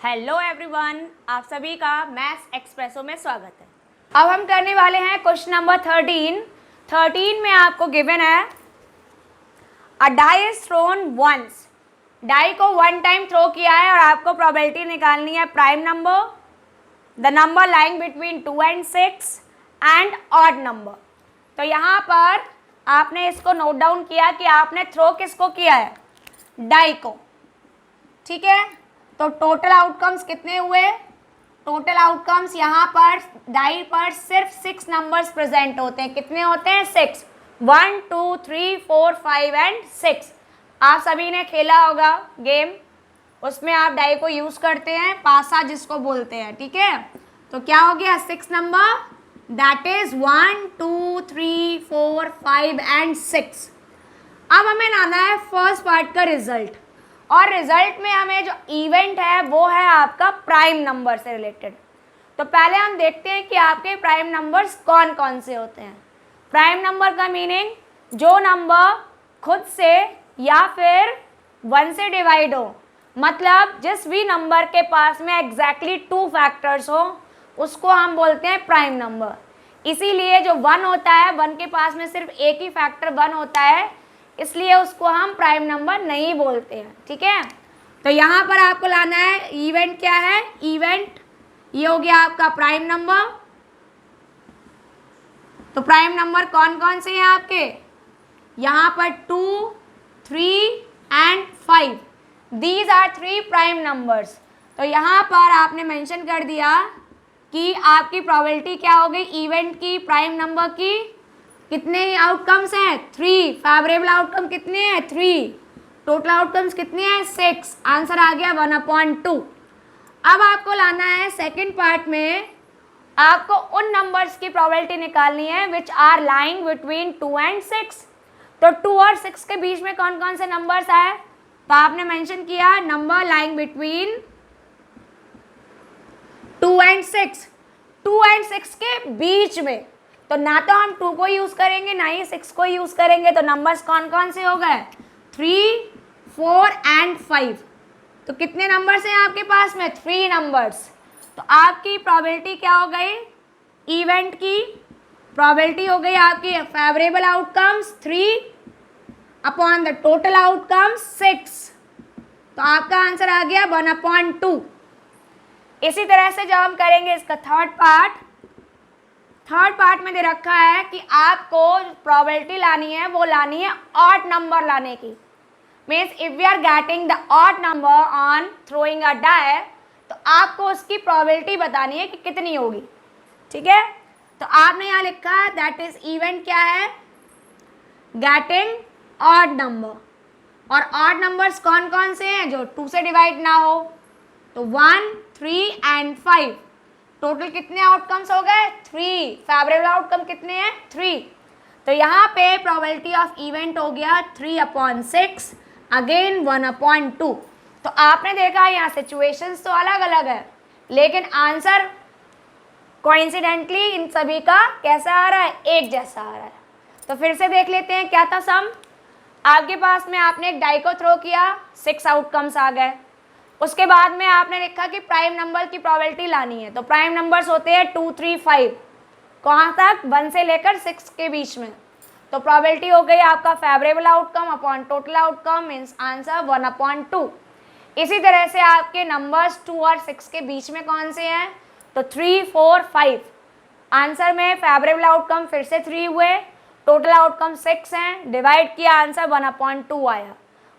Hello everyone, आप सभी का मैथ्स एक्सप्रेसो में स्वागत है। अब हम करने वाले हैं क्वेश्चन नंबर 13 में आपको गिवन है a die is thrown once. Die को वन टाइम थ्रो किया है और आपको प्रोबेबिलिटी निकालनी है prime number, the number lying between 2 and 6 and odd number. तो यहाँ पर आपने इसको नोट डाउन किया कि आपने थ्रो किसको किया है, डाई को। ठीक है, तो टोटल आउटकम्स कितने हुए? टोटल आउटकम्स यहाँ पर डाई पर सिर्फ 6 नंबर्स प्रेजेंट होते हैं। कितने होते हैं? 6। 1 2 3 4 5 एंड 6। आप सभी ने खेला होगा गेम, उसमें आप डाई को यूज करते हैं, पासा जिसको बोलते हैं। ठीक है, तो क्या हो गया? 6 नंबर, दैट इज 1 2 3 4 5 एंड 6। अब हमें लाना है फर्स्ट पार्ट का रिजल्ट, और रिजल्ट में हमें जो इवेंट है वो है आपका प्राइम नंबर से रिलेटेड। तो पहले हम देखते हैं कि आपके प्राइम नंबर्स कौन कौन से होते हैं। प्राइम नंबर का मीनिंग जो नंबर खुद से या फिर 1 से डिवाइड हो, मतलब जिस भी नंबर के पास में एग्जैक्टली 2 फैक्टर्स हो उसको हम बोलते हैं प्राइम नंबर। इसीलिए जो 1 होता है, 1 के पास में सिर्फ एक ही फैक्टर 1 होता है, इसलिए उसको हम प्राइम नंबर नहीं बोलते हैं। ठीक है, तो यहाँ पर आपको लाना है इवेंट क्या है। इवेंट ये हो गया आपका प्राइम नंबर। तो प्राइम नंबर कौन कौन से हैं आपके? यहाँ पर 2 3 and 5, these are 3 prime numbers. तो यहाँ पर आपने मेंशन कर दिया कि आपकी प्रोबेबिलिटी क्या हो गई इवेंट की, प्राइम नंबर की। कितने आउटकम्स हैं? 3। फेवरेबल आउटकम कितने हैं? 3। टोटल आउटकम्स कितने हैं? 6। आंसर आ गया 1/2। अब आपको लाना है सेकंड पार्ट में, आपको उन नंबर्स की प्रोबेबिलिटी निकालनी है which are lying between 2 and 6। तो 2 और 6 के बीच में कौन कौन से नंबर्स आए? तो आपने मेंशन किया number lying between 2 and 6। 2 and 6 के बीच में, तो ना तो हम 2 को यूज करेंगे ना ही 6 को यूज करेंगे। तो नंबर्स कौन कौन से हो गए? 3 4 एंड 5। तो कितने नंबर्स हैं आपके पास में? 3 नंबर्स। तो आपकी प्रोबेबिलिटी क्या हो गई? इवेंट की प्रोबेबिलिटी हो गई आपकी favourable outcomes 3 upon the total outcomes 6। तो आपका आंसर आ गया 1/2। इसी तरह से जब हम करेंगे इसका थर्ड पार्ट में दे रखा है कि आपको प्रोबेबिलिटी लानी है, वो लानी है ऑड नंबर लाने की। Means if we are getting the odd number on throwing a die, तो आपको उसकी प्रोबेबिलिटी बतानी है कि कितनी होगी। ठीक है, तो आपने यहाँ लिखा है दैट इज इवेंट क्या है? Getting odd number. और ऑड नंबर्स कौन कौन से हैं? जो 2 से डिवाइड ना हो। तो 1 3 एंड 5। टोटल कितने आउटकम्स हो गए? 3। फेवरेबल आउटकम कितने हैं? 3। तो यहाँ पे प्रोबेबिलिटी ऑफ इवेंट हो गया 3/6, अगेन 1/2। तो आपने देखा यहाँ सिचुएशंस तो अलग अलग है, लेकिन आंसर कोइंसिडेंटली इन सभी का कैसा आ रहा है? एक जैसा आ रहा है। तो फिर से देख लेते हैं क्या था सम। आपके पास में आपने एक डाई को थ्रो किया, 6 आउटकम्स आ गए। उसके बाद में आपने लिखा कि प्राइम नंबर की प्रोबेबिलिटी लानी है। तो प्राइम नंबर्स होते हैं 2 3 5, कहाँ तक? 1 से लेकर 6 के बीच में। तो प्रोबेबिलिटी हो गई आपका favourable outcome upon total outcome, means answer 1/2। इसी तरह से आपके नंबर्स 2 और 6 के बीच में कौन से हैं? तो 3 4 5। आंसर में फेवरेबल आउटकम फिर से 3 हुए, टोटल आउटकम 6 हैं, डिवाइड किया, आंसर 1/2 आया।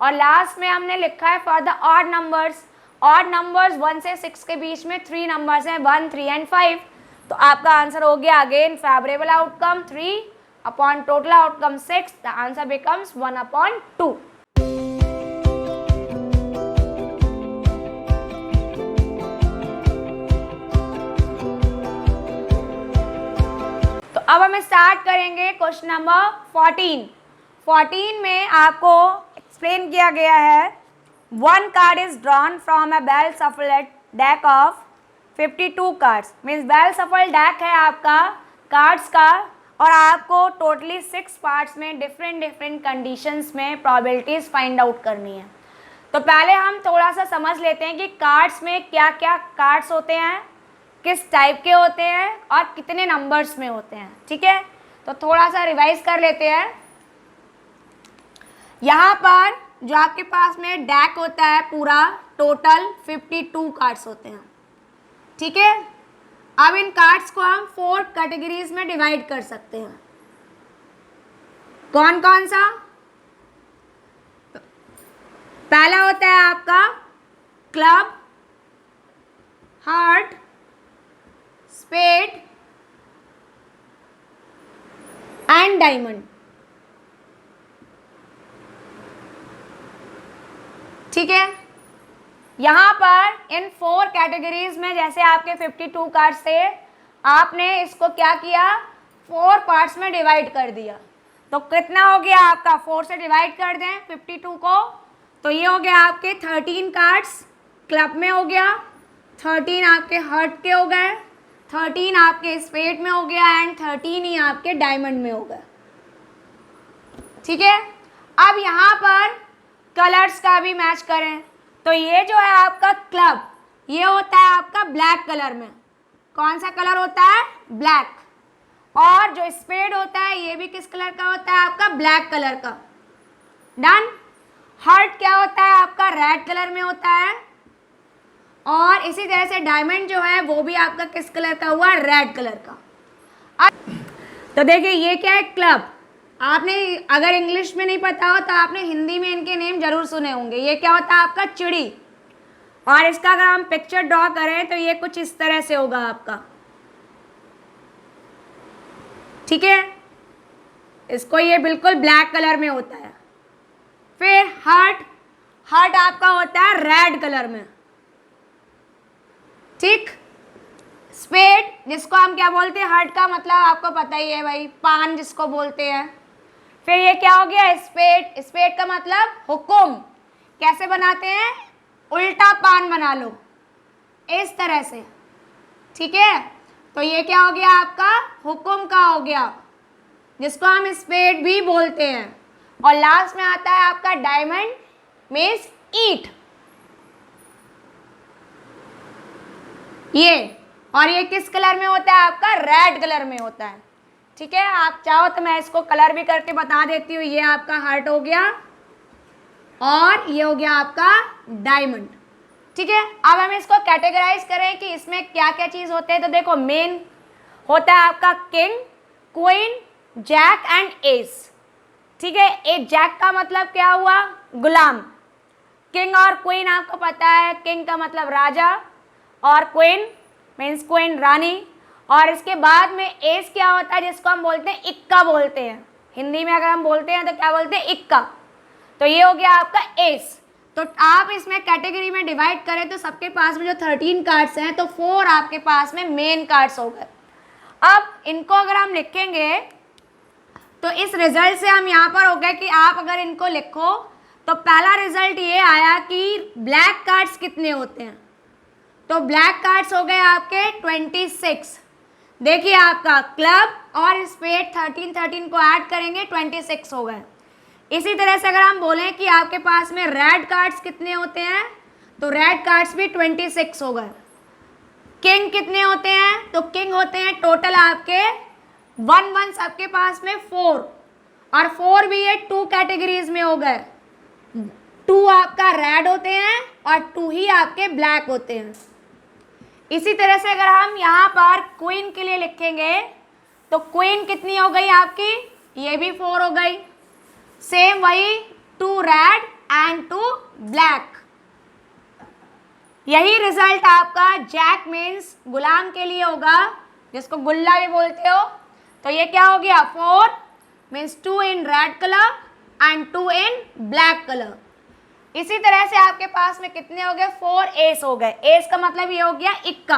और लास्ट में हमने लिखा है for the odd numbers. Odd numbers 1 से 6 के बीच में 3 नंबर्स हैं, 1 3 एंड 5। तो आपका आंसर हो गया again favourable outcome 3 upon total outcome 6। The answer becomes 1/2। तो अब हम स्टार्ट करेंगे क्वेश्चन नंबर 14 में आपको एक्सप्लेन किया गया है one card is drawn from a well shuffled deck of 52 cards. Means well shuffle deck है आपका कार्ड्स का, और आपको टोटली 6 पार्ट्स में डिफरेंट कंडीशंस में प्रोबेबिलिटीज फाइंड आउट करनी है। तो पहले हम थोड़ा सा समझ लेते हैं कि कार्ड्स में क्या क्या कार्ड्स होते हैं, किस टाइप के होते हैं और कितने नंबर्स में होते हैं। ठीक है, तो थोड़ा सा रिवाइज कर लेते हैं। यहाँ पर जो आपके पास में डेक होता है पूरा टोटल 52 कार्ड्स होते हैं। ठीक है, अब इन कार्ड्स को हम 4 कैटेगरीज में डिवाइड कर सकते हैं। कौन कौन सा? पहला होता है आपका club, heart, spade and diamond. ठीक है, यहां पर इन 4 कैटेगरीज में जैसे आपके 52 कार्ड्स थे, आपने इसको क्या किया, 4 पार्ट्स में डिवाइड कर दिया। तो कितना हो गया आपका, 4 से डिवाइड कर दें 52 को, तो ये हो गया आपके 13 कार्ड्स क्लब में हो गया, 13 आपके हार्ट के हो गए, 13 आपके स्पेड में हो गया एंड 13 ही आपके डायमंड में हो गए। ठीक है, अब यहाँ पर कलर्स का भी मैच करें, तो ये जो है आपका क्लब, ये होता है आपका ब्लैक कलर में। कौन सा कलर होता है, ब्लैक। और जो स्पेड होता है ये भी किस कलर का होता है, आपका ब्लैक कलर का। डन। हार्ट क्या होता है आपका, रेड कलर में होता है। और इसी तरह से डायमंड जो है वो भी आपका किस कलर का हुआ, रेड कलर का। तो देखिए ये क्या है, क्लब। आपने अगर इंग्लिश में नहीं पता हो तो आपने हिंदी में इनके नेम जरूर सुने होंगे। ये क्या होता है आपका, चिड़ी। और इसका अगर हम पिक्चर ड्रॉ करें तो ये कुछ इस तरह से होगा आपका। ठीक है, इसको ये बिल्कुल ब्लैक कलर में होता है। फिर हार्ट, हार्ट आपका होता है रेड कलर में। ठीक। स्पेड, जिसको हम क्या बोलते हैं, हार्ट का मतलब आपको पता ही है भाई, पान जिसको बोलते हैं। फिर ये क्या हो गया, स्पेड। स्पेड का मतलब हुकुम। कैसे बनाते हैं, उल्टा पान बना लो इस तरह से। ठीक है, तो ये क्या हो गया आपका, हुकुम का हो गया, जिसको हम स्पेड भी बोलते हैं। और लास्ट में आता है आपका डायमंड, मीन्स ईट। ये, और ये किस कलर में होता है आपका, रेड कलर में होता है। ठीक है, आप चाहो तो मैं इसको कलर भी करके बता देती हूँ। ये आपका हार्ट हो गया और ये हो गया आपका डायमंड। ठीक है, अब हम इसको कैटेगराइज करें कि इसमें क्या क्या चीज़ होते हैं। तो देखो, मेन होता है आपका king, queen, jack and ace. ठीक है, एक जैक का मतलब क्या हुआ, गुलाम। किंग और क्वीन आपको पता है, किंग का मतलब राजा और क्वीन मीन्स क्वीन, रानी। और इसके बाद में एस क्या होता है, जिसको हम बोलते हैं इक्का बोलते हैं। हिंदी में अगर हम बोलते हैं तो क्या बोलते हैं, इक्का। तो ये हो गया आपका एस। तो आप इसमें कैटेगरी में डिवाइड करें तो सबके पास में जो 13 कार्ड्स हैं तो 4 आपके पास में मेन कार्ड्स हो गए। अब इनको अगर हम लिखेंगे तो इस रिजल्ट से हम यहाँ पर हो गए कि आप अगर इनको लिखो तो पहला रिजल्ट ये आया कि ब्लैक कार्ड्स कितने होते हैं। तो ब्लैक कार्ड्स हो गए आपके 26। देखिए आपका क्लब और स्पेड 13 को ऐड करेंगे 26 हो गए। इसी तरह से अगर हम बोलें कि आपके पास में रेड कार्ड्स कितने होते हैं तो रेड कार्ड्स भी 26 हो गए। किंग कितने होते हैं, तो किंग होते हैं टोटल आपके 1 सबके पास में 4, और 4 भी ये 2 कैटेगरीज में हो गए। 2 आपका रेड होते हैं और 2 ही आपके ब्लैक होते हैं। इसी तरह से अगर हम यहाँ पर क्वीन के लिए लिखेंगे तो क्वीन कितनी हो गई आपकी, ये भी 4 हो गई। सेम वही 2 रेड एंड 2 ब्लैक। यही रिजल्ट आपका जैक मीन्स गुलाम के लिए होगा, जिसको गुल्ला भी बोलते हो। तो ये क्या हो गया, 4 means 2 in red colour and 2 in black colour. इसी तरह से आपके पास में कितने हो गए, 4 एस हो गए। एस का मतलब ये हो गया इक्का।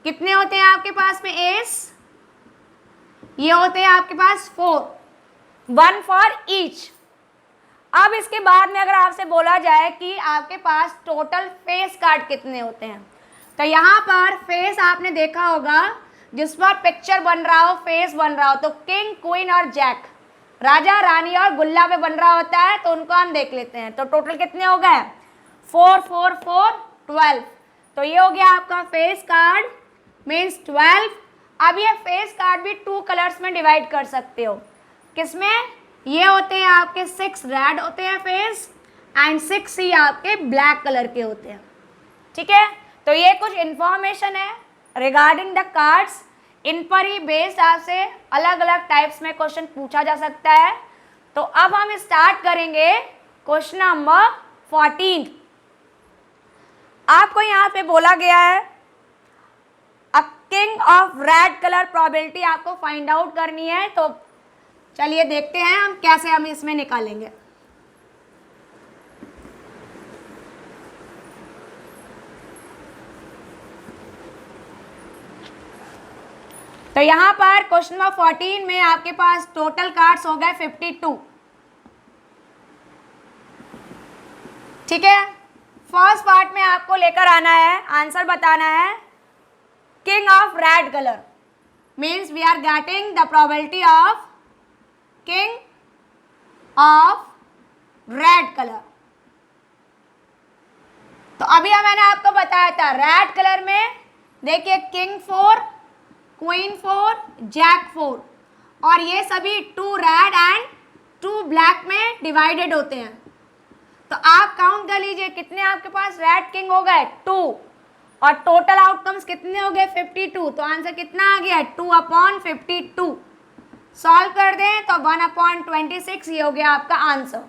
कितने होते हैं आपके पास में एस, ये होते हैं आपके पास 4, 1 फॉर ईच। अब इसके बाद में अगर आपसे बोला जाए कि आपके पास टोटल फेस कार्ड कितने होते हैं, तो यहाँ पर फेस आपने देखा होगा जिस पर पिक्चर बन रहा हो, फेस बन रहा हो, तो किंग, क्वीन और जैक, राजा, रानी और गुल्ला पे बन रहा होता है। तो उनको हम देख लेते हैं। तो टोटल कितने हो गए, 4 4 4 12। तो ये हो गया आपका फेस कार्ड मीन्स 12। अब ये फेस कार्ड भी 2 कलर्स में डिवाइड कर सकते हो। किसमें? ये होते हैं आपके 6 रेड होते हैं फेस एंड 6 ही आपके ब्लैक कलर के होते हैं। ठीक है, तो ये कुछ इंफॉर्मेशन है रिगार्डिंग द कार्ड्स। इन पर ही बेस्ड आपसे अलग अलग टाइप्स में क्वेश्चन पूछा जा सकता है। तो अब हम स्टार्ट करेंगे क्वेश्चन नंबर 14। आपको यहाँ पे बोला गया है a king of red colour probability आपको फाइंड आउट करनी है। तो चलिए देखते हैं हम कैसे हम इसमें निकालेंगे। तो यहाँ पर क्वेश्चन नंबर 14 में आपके पास टोटल कार्ड्स हो गए 52। ठीक है, फर्स्ट पार्ट में आपको लेकर आना है, आंसर बताना है king of red colour means we are getting the probability of king of red colour. तो अभी मैंने आपको बताया था रेड कलर में देखिए किंग 4, क्वीन 4, जैक 4 और ये सभी 2 रेड एंड 2 ब्लैक में डिवाइडेड होते हैं। तो आप काउंट कर लीजिए कितने आपके पास रेड किंग हो गए 2 और टोटल आउटकम्स कितने हो गए 52। तो आंसर कितना आ गया 2/52। सॉल्व कर दें तो 1/26 ये हो गया आपका आंसर।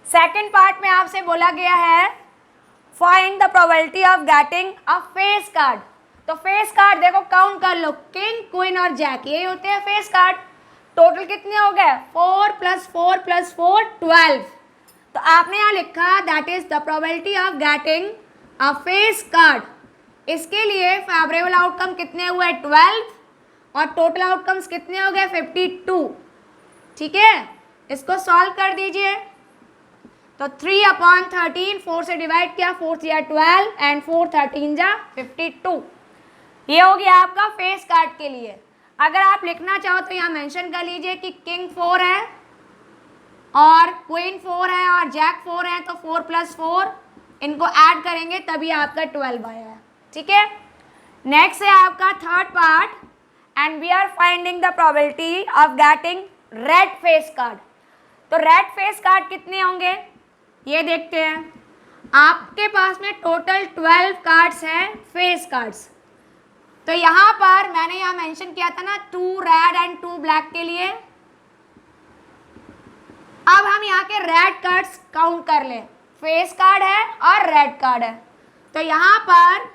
सेकंड पार्ट में आपसे बोला गया है find the probability of getting a face card. तो फेस कार्ड देखो काउंट कर लो किंग, क्वीन और जैक ये होते हैं फेस कार्ड। टोटल कितने हो गए 4 + 4 + 4 12। तो आपने यहाँ लिखा that is the probability of getting a face card. इसके लिए फेवरेबल आउटकम कितने हुए 12 और टोटल आउटकम्स कितने हो गए 52। ठीक है, इसको सॉल्व कर दीजिए। तो 3/13 4 से डिवाइड किया 4 × 12 एंड 4 13 52। ये हो गया आपका फेस कार्ड के लिए। अगर आप लिखना चाहो तो यहाँ मेंशन कर लीजिए कि किंग 4 है और क्वीन 4 है और जैक 4 है। तो 4 + 4 इनको ऐड करेंगे तभी आपका 12 आया है। ठीक है, नेक्स्ट है आपका third part and we are finding the probability of getting red face card. तो रेड फेस कार्ड कितने होंगे ये देखते हैं। आपके पास में टोटल 12 कार्ड्स हैं फेस कार्ड्स। तो यहाँ पर मैंने यहाँ मेंशन किया था ना 2 रेड एंड 2 ब्लैक के लिए। अब हम यहाँ के रेड कार्ड्स काउंट कर लें। फेस कार्ड है और रेड कार्ड है। तो यहाँ पर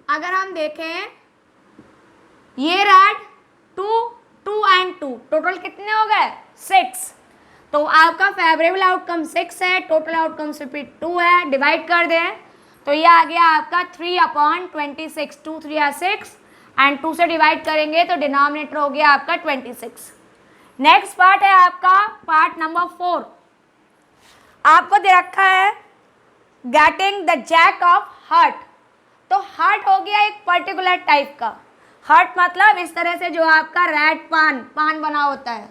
अगर हम देखें ये रेड 2 2 एंड 2 टोटल कितने हो गए 6। तो आपका फेवरेबल आउटकम 6 है, टोटल आउटकम 2 है। डिवाइड कर दें तो ये आ गया आपका 3/26। 2 3 6 एंड 2 से डिवाइड करेंगे तो डिनोमिनेटर हो गया आपका 26। नेक्स्ट पार्ट है आपका पार्ट नंबर 4। आपको दे रखा है getting the jack of heart. तो हार्ट हो गया एक पर्टिकुलर टाइप का। हार्ट मतलब इस तरह से जो आपका रेड पान बना होता है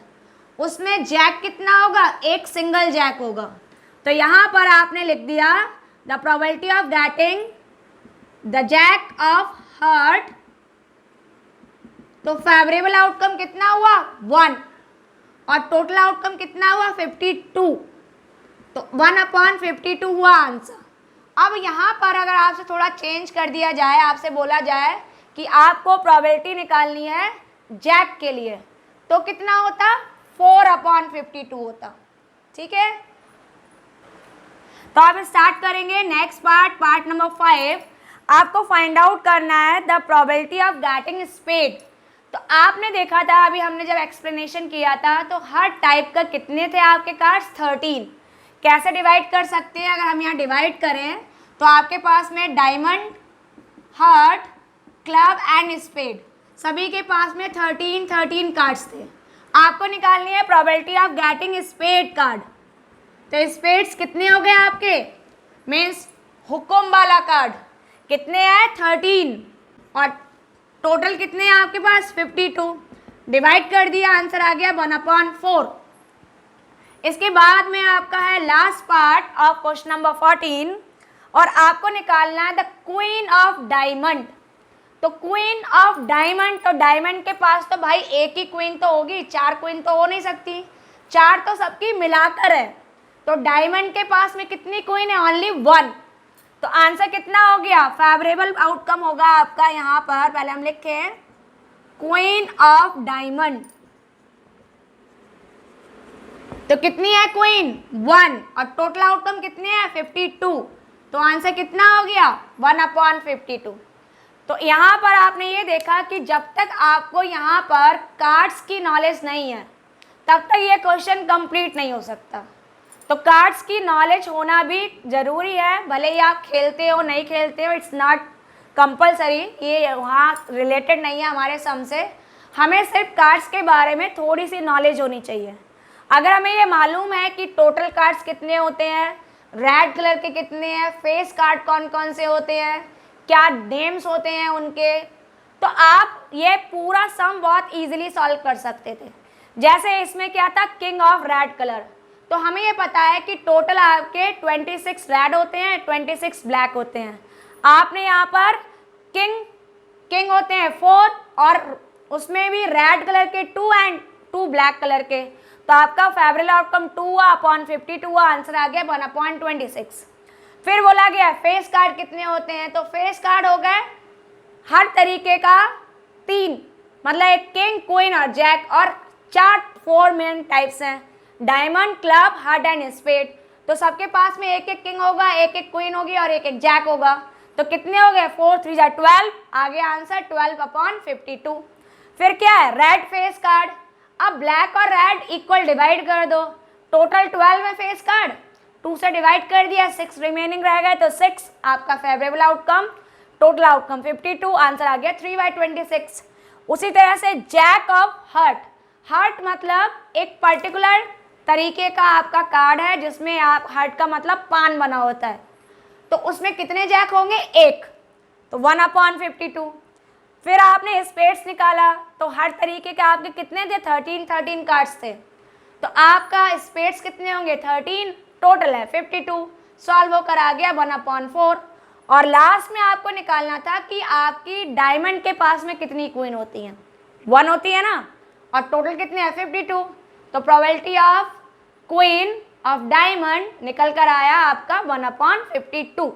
उसमें जैक कितना होगा एक सिंगल जैक होगा। तो यहाँ पर आपने लिख दिया the probability of getting the jack of heart. तो फेवरेबल आउटकम कितना हुआ 1 और टोटल आउटकम कितना हुआ 52। तो 1/52 हुआ आंसर। अब यहाँ पर अगर आपसे थोड़ा चेंज कर दिया जाए, आपसे बोला जाए कि आपको प्रोबेबिलिटी निकालनी है जैक के लिए तो कितना होता 4/52 होता। ठीक है, तो आप स्टार्ट करेंगे नेक्स्ट पार्ट नंबर 5। आपको फाइंड आउट करना है the probability of getting spade. तो आपने देखा था अभी हमने जब एक्सप्लेनेशन किया था तो हर टाइप का कितने थे आपके कार्ड्स 13। कैसे डिवाइड कर सकते हैं? अगर हम यहाँ डिवाइड करें तो आपके पास में diamond, heart, club and spade सभी के पास में 13 कार्ड्स थे। आपको निकालनी है probability of getting spade card. तो स्पेड्स कितने हो गए आपके मीन्स हुक्म वाला कार्ड कितने हैं 13 और टोटल कितने हैं आपके पास 52। डिवाइड कर दिया आंसर आ गया 1/4। इसके बाद में आपका है last part of question number 14 और आपको निकालना है द क्वीन ऑफ डायमंड। तो क्वीन ऑफ डायमंड, तो डायमंड के पास तो भाई एक ही क्वीन तो होगी, 4 क्वीन तो हो नहीं सकती, 4 तो सबकी मिलाकर है। तो डायमंड के पास में कितनी क्वीन है? ओनली 1। तो आंसर कितना हो गया? फेवरेबल आउटकम होगा आपका यहाँ पर, पहले हम लिखे हैं क्वीन ऑफ डायमंड। तो कितनी है क्वीन? 1, और टोटल आउटकम कितने हैं? 52। तो आंसर कितना हो गया? 1/52। तो यहाँ पर आपने ये देखा कि जब तक आपको यहाँ पर कार्ड्स की नॉलेज नहीं है तब तक ये क्वेश्चन कंप्लीट नहीं हो सकता। तो कार्ड्स की नॉलेज होना भी ज़रूरी है, भले ही आप खेलते हो नहीं खेलते हो, इट्स नॉट कंपलसरी, ये वहाँ रिलेटेड नहीं है हमारे सम से। हमें सिर्फ कार्ड्स के बारे में थोड़ी सी नॉलेज होनी चाहिए। अगर हमें ये मालूम है कि टोटल कार्ड्स कितने होते हैं, रेड कलर के कितने हैं, फेस कार्ड कौन कौन से होते हैं, क्या नेम्स होते हैं उनके, तो आप ये पूरा सम बहुत इजीली सॉल्व कर सकते थे। जैसे इसमें क्या था, किंग ऑफ रेड कलर, तो हमें ये पता है कि टोटल आपके 26 रेड होते हैं, 26 ब्लैक होते हैं। आपने यहाँ पर किंग होते हैं 4, और उसमें भी रेड कलर के 2 एंड 2 ब्लैक कलर के, तो आपका फेवरेबल आउटकम 2/52 हुआ, आंसर आ गया 1/26। फिर बोला गया फेस कार्ड कितने होते हैं, तो फेस कार्ड हो गए हर तरीके का 3, मतलब एक किंग, क्वीन और जैक, और 4 मेन टाइप्स हैं, diamond, club, heart and spade. तो सबके पास में एक एक किंग होगा, एक एक क्वीन होगी और एक एक जैक होगा। तो कितने हो गए? 4 3 जा 12, आ गया आंसर 12/52। फिर क्या है? Red face card. अब ब्लैक और रेड इक्वल डिवाइड कर दो, टोटल 12 है फेस कार्ड, 2 से डिवाइड कर दिया, 6 रिमेनिंग रह गए, तो 6 आपका favourable outcome, total outcome 52, answer आ गया 3/26। उसी तरह से जैक ऑफ हार्ट मतलब एक पर्टिकुलर तरीके का आपका कार्ड है जिसमें आप हार्ट का मतलब पान बना होता है, तो उसमें कितने जैक होंगे? 1, तो 1/52। फिर आपने स्पेड्स निकाला, तो हर तरीके के आपके कितने थे? 13 कार्ड्स थे, तो आपका स्पेड्स कितने होंगे? 13, टोटल है 52, सॉल्व होकर आ गया 1/4। और लास्ट में आपको निकालना था कि आपकी डायमंड के पास में कितनी क्वीन होती हैं? 1 होती है ना, और टोटल कितने हैं? 52। तो probability of queen of diamond निकल कर आया आपका 1/52।